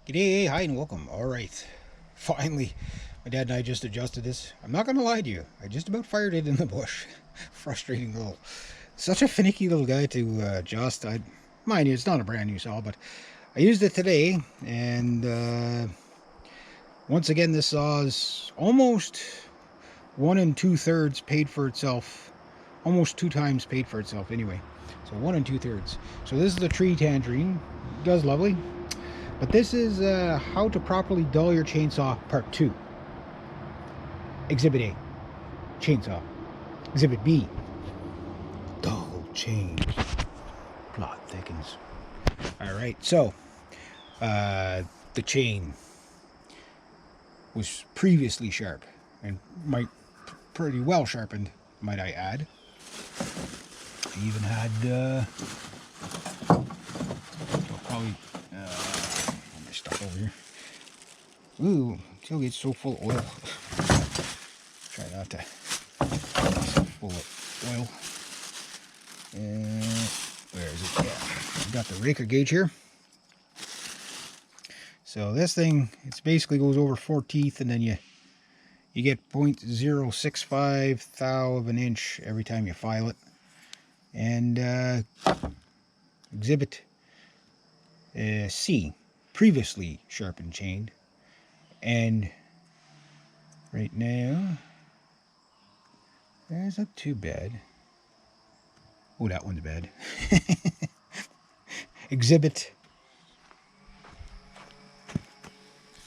G'day, hi and welcome. Alright, finally, my dad and I just adjusted this. I'm not going to lie to you, I just about fired it in the bush. Frustrating little, such a finicky little guy to adjust. Mind you, it's not a brand new saw, but I used it today, and once again, this saw is almost 1 2/3 paid for itself. Almost 2 times paid for itself anyway. So 1 2/3. So this is the tree tangerine. Does lovely. But this is how to properly dull your chainsaw part 2. Exhibit A, chainsaw. Exhibit B, dull chain. Plot thickens. Alright, so the chain was previously sharp and pretty well sharpened, might I add. I even had probably my stuff over here. Ooh, still gets so full of oil. Try not to get full of oil. Where is it? Yeah, I've got the raker gauge here. So this thing, it basically goes over 4 teeth, and then you get 0.065 thou of an inch every time you file it. And exhibit C, previously sharpened chain. And right now, that's not too bad. Oh, that one's bad. Exhibit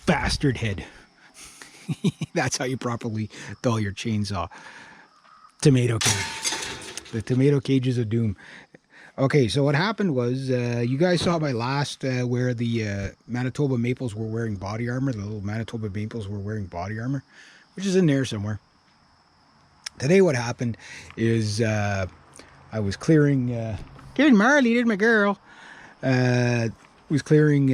bastard head. That's how you properly dull your chainsaw. Tomato cage. The tomato cages of doom. Okay, so what happened was, you guys saw my last where the Manitoba maples were wearing body armor. The little Manitoba maples were wearing body armor, which is in there somewhere. Today what happened is I was clearing, there's Marley, there's my girl, was clearing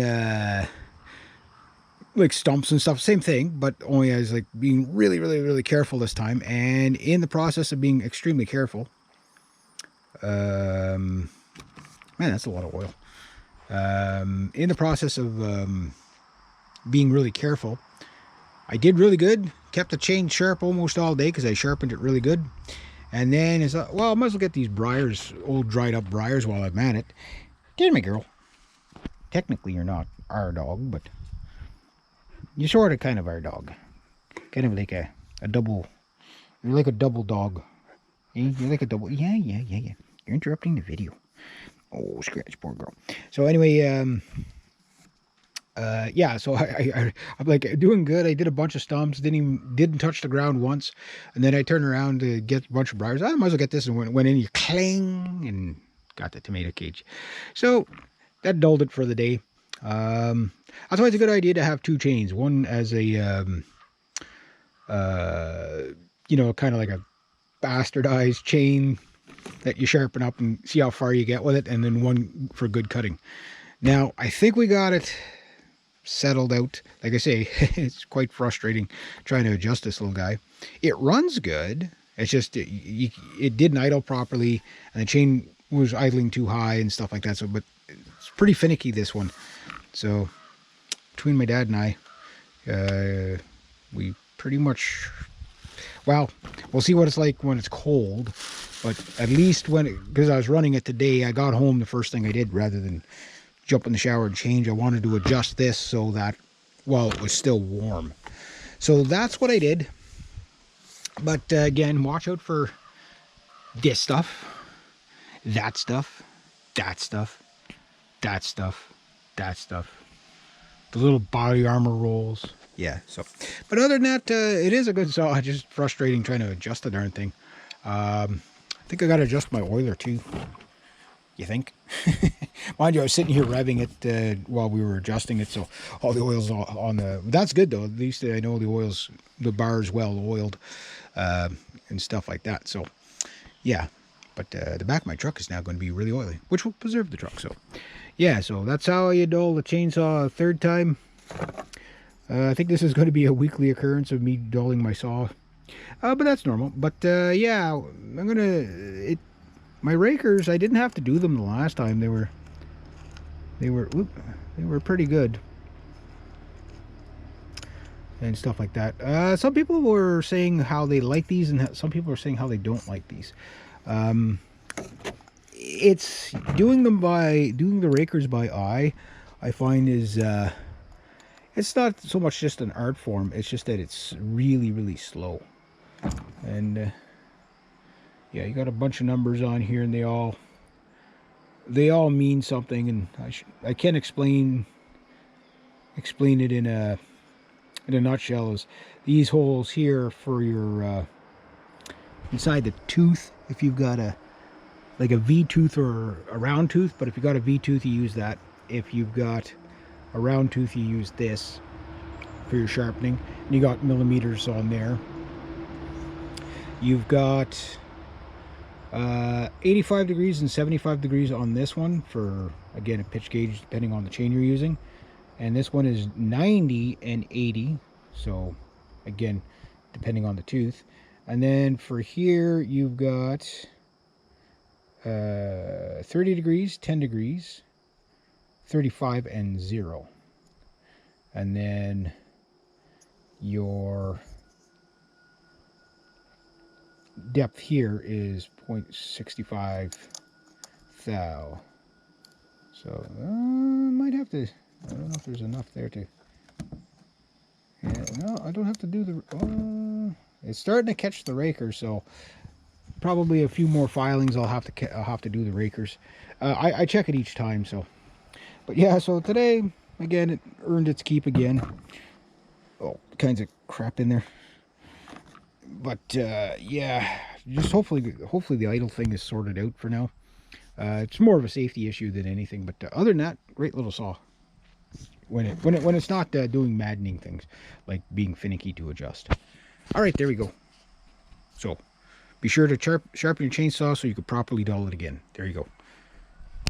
like stumps and stuff, same thing, but only I was like being really careful this time. And in the process of being extremely careful, man, that's a lot of oil. In the process of being really careful, I did really good. Kept the chain sharp almost all day because I sharpened it really good. And then it's well, I might as well get these briars, old dried up briars, while I'm at it. There's my girl. Technically, you're not our dog, but you're sort of kind of our dog. Kind of like a double. You're like a double dog. You're like a double. Yeah. You're interrupting the video. Oh, scratch, poor girl. So anyway, yeah. So I'm like doing good. I did a bunch of stumps. Didn't touch the ground once, and then I turned around to get a bunch of briars. I might as well get this, and went in. You clang and got the tomato cage. So that dulled it for the day. That's why it's a good idea to have 2 chains. One as a you know, kind of like a bastardized chain that you sharpen up and see how far you get with it, and then one for good cutting. Now, I think we got it settled out. Like I say, it's quite frustrating trying to adjust this little guy. It runs good. It's just it didn't idle properly, and the chain was idling too high and stuff like that. So, but it's pretty finicky, this one. So between my dad and I, we pretty much, well, we'll see what it's like when it's cold. But at least because I was running it today, I got home, the first thing I did, rather than jump in the shower and change, I wanted to adjust this so that, well, it was still warm. So that's what I did. But again, watch out for this stuff, that stuff, that stuff, that stuff, that stuff, the little body armor rolls. Yeah, so, but other than that, it is a good saw. Just frustrating trying to adjust the darn thing. I think I got to adjust my oiler too. You think? Mind you, I was sitting here revving it while we were adjusting it, so all the oil's on the... That's good, though. At least I know the bar's well oiled and stuff like that. So, yeah. But the back of my truck is now going to be really oily, which will preserve the truck. So, yeah, so that's how you dull the chainsaw a 3rd time. I think this is going to be a weekly occurrence of me dulling my saw. But that's normal. But, yeah, I'm going to... My rakers, I didn't have to do them the last time. They were pretty good. and stuff like that. Some people were saying how they like these, and some people are saying how they don't like these. It's doing the rakers by eye, I find is it's not so much just an art form. It's just that it's really, really slow. And yeah, you got a bunch of numbers on here, and they all mean something. And I can't explain it in a nutshell. Is these holes here for your inside the tooth, if you've got a V tooth or a round tooth. But if you've got a V tooth, you use that. If you've got a round tooth, you use this for your sharpening. And you got millimeters on there. You've got 85 degrees and 75 degrees on this one for, again, a pitch gauge depending on the chain you're using. And this one is 90 and 80, so again, depending on the tooth. And then for here, you've got 30 degrees, 10 degrees, 35 and 0. And then your depth here is 0.65 thou. So might have to, I don't know if there's enough there to, yeah, no, I don't have to do the, it's starting to catch the raker, so probably a few more filings I'll have to do the rakers. I check it each time, so. But yeah, so today, again, it earned its keep again. Oh, kinds of crap in there. But yeah, just hopefully the idle thing is sorted out for now. It's more of a safety issue than anything. But other than that, great little saw. When it's not doing maddening things like being finicky to adjust. All right, there we go. So be sure to sharpen your chainsaw so you can properly dull it again. There you go.